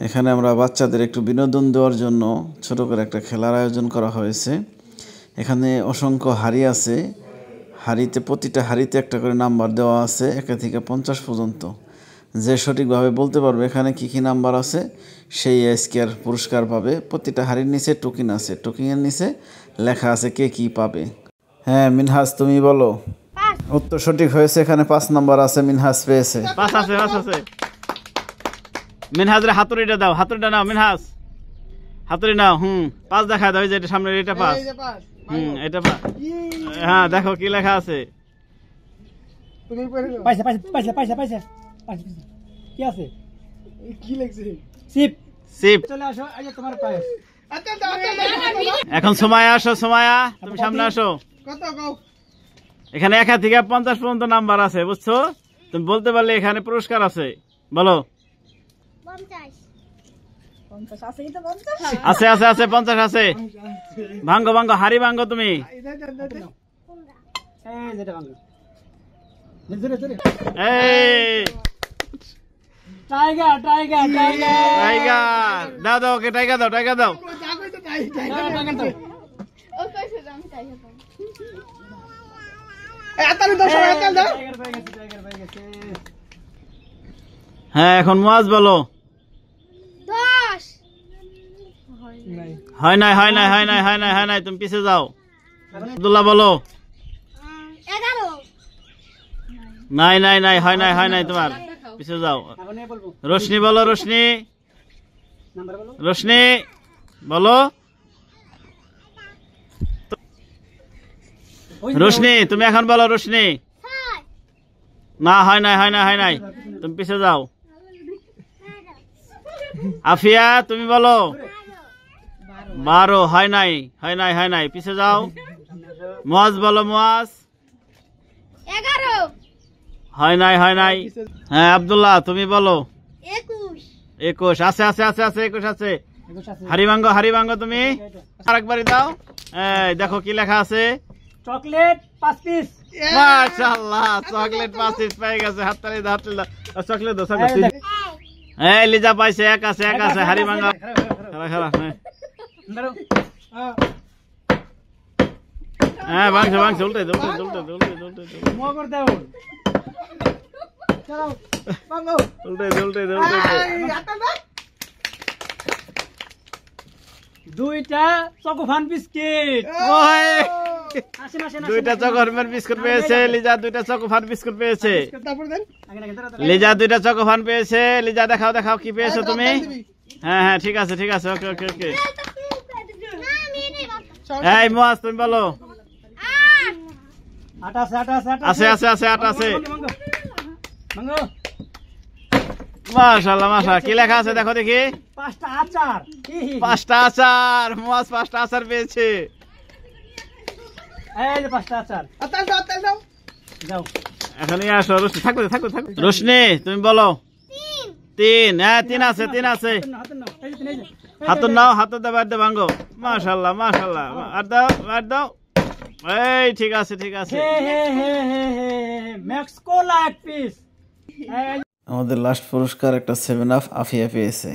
এখানে আমরা বাচ্চাদের একটু বিনোদন দেওয়ার জন্য ছোট করে একটা খেলার আয়োজন করা হয়েছে। এখানে অসংখ্য হাড়ি আছে, প্রতিটা হাড়িতে একটা করে নাম্বার দেওয়া আছে 1 থেকে 50 পর্যন্ত। যে সঠিকভাবে বলতে পারবে এখানে কি কি নাম্বার আছে সেই আজকে পুরস্কার পাবে। প্রতিটা হাড়ির নিচে টোকেন আছে, টোকেনের নিচে লেখা আছে কে কি পাবে। হ্যাঁ মিনহাজ, তুমি বলো। উত্তর সঠিক হয়েছে, এখানে 5 নাম্বার আছে, মিনহাজ পেয়েছে। 5 আছে, 5 আছে। মিনহাজের হাতুড়িটা দাও, হাতুড়িটা নাও মিনহাজ, হাতুড়ি নাও। 5 দেখা দাও, এই যে এটা সামনে, এটা 5। এটা 5। হ্যাঁ দেখো কি লেখা আছে। পয়সা পয়সা পয়সা পয়সা পয়সা কি আছে, কি লিখছে? Sheep sheep. চলে আসো, এই যে তোমার পায়েস। এখন সময় আসো, সময়া তুমি সামনে আসো। কত কও? এখানে 1 থেকে 50 পর্যন্ত নাম্বার আছে, বুঝছো? তুমি বলতে পারলে এখানে পুরস্কার আছে, বলো। 50 আছে আছে আছে, 50 আছে। ভাঙ্গো ভাঙ্গো, হাড়ি ভাঙ্গো তুমি। এই যেটা ভাঙো, ধরে ধরে। এই টাইগার টাইগার টাইগার টাইগার দাও, দাও ওকে, টাইগার দাও, টাইগার দাও। টাইগার দাও। ও কইছে আমি তাই হবে। এই আতালি দাও, সবাই আতাল দাও। টাইগার পেয়ে গেছে, টাইগার পেয়ে গেছে। হ্যাঁ এখন মুয়াজ বলো। 10 হয় নাই, হয় নাই, হয় নাই, হয় নাই, হয় নাই, তুমি পিছে যাও। আব্দুল্লাহ বলো। 11 নাই নাই নাই, হয় নাই, হয় নাই, তোমার পিছে যাও। এখন এই বলবো, রোশনি বলো, রোশনি, নাম্বার বলো। রোশনি বলো। রোশনি তুমি এখন বলো, রোশনি। 6 না হয় নাই, হয় নাই, হয় নাই, তুমি পিছে যাও। আফিয়া তুমি বলো। 12 হয় নাই, হয় নাই, হয় নাই, পিছে যাও। মুয়াজ বলো, মুয়াজ। 11 হয় নাই, হয় নাই। হ্যাঁ আব্দুল্লাহ তুমি বলো। 21 21 আছে, আছে আছে আছে, 21 আছে। 21 আছে। হারিবাঙ্গ, হারিবাঙ্গ তুমি আরেকবারই দাও। এই দেখো কি লেখা আছে। Chocolate 5 piece. মাশাআল্লাহ, চকলেট 5 পিস পেয়ে গেছে। হাততালি দাও, হাততালি দাও। চকলেট দাও, চকলেট। এই লিজা পাইছে, 1 আছে, 1 আছে। হারিবাঙ্গ খেলা খেলা। ধরো। হ্যাঁ ভাঙছে, ভাঙছে, উল্টে দাও, উল্টে দাও, উল্টে দাও, উল্টে দাও, উল্টে দাও। মুয়া করে দাও। চলো ভাঙো। উল্টে দাও, উল্টে দাও, উল্টে দাও। আতাল দাও। 2টা চকোফান বিস্কিট। ওই আসেন আসেন। 2টা চকোফান বিস্কুট পেয়েছে লিজা, 2টা চকোফান বিস্কুট পেয়েছে তারপর দেন। আগে আগে ধরো। লিজা, 2টা চকোফান পেয়েছে। লিজা দেখাও, দেখাও কি পেয়েছো তুমি। হ্যাঁ হ্যাঁ ঠিক আছে, ঠিক আছে, ওকে ওকে ওকে। এই মুয়াজ তুমি বলো। 8 আছে, 8 আছে, 8 আছে আছে আছে, 8 আছে। ভাঙো ভাঙো। মাশাআল্লাহ, মাশাআল্লাহ, কি লেখা আছে দেখো দেখি। 5টা আচার। 5টা আচার, মুয়াজ 5টা আচার পেয়েছে। এই যে 5টা আচার। আতাল দাও, আতাল দাও। যাও। এখনই আসো, রোশনি থাকবে, থাকবে, থাকবে। রোশনি তুমি বলো। 3 হ্যাঁ 3 আছে, 3 আছে। হাত নাও, এই যে, এই যে। হাত নাও, হাত দাও, আর দাও, ভাঙো। মাশাআল্লাহ, মাশাআল্লাহ, আর দাও, আর দাও। এই ঠিক আছে, ঠিক আছে। হে হে হে হে হে ম্যাক্স কোলা 1 পিস। আমাদের লাস্ট পুরস্কার একটা 7 আপ আফিয়া পেয়েছে।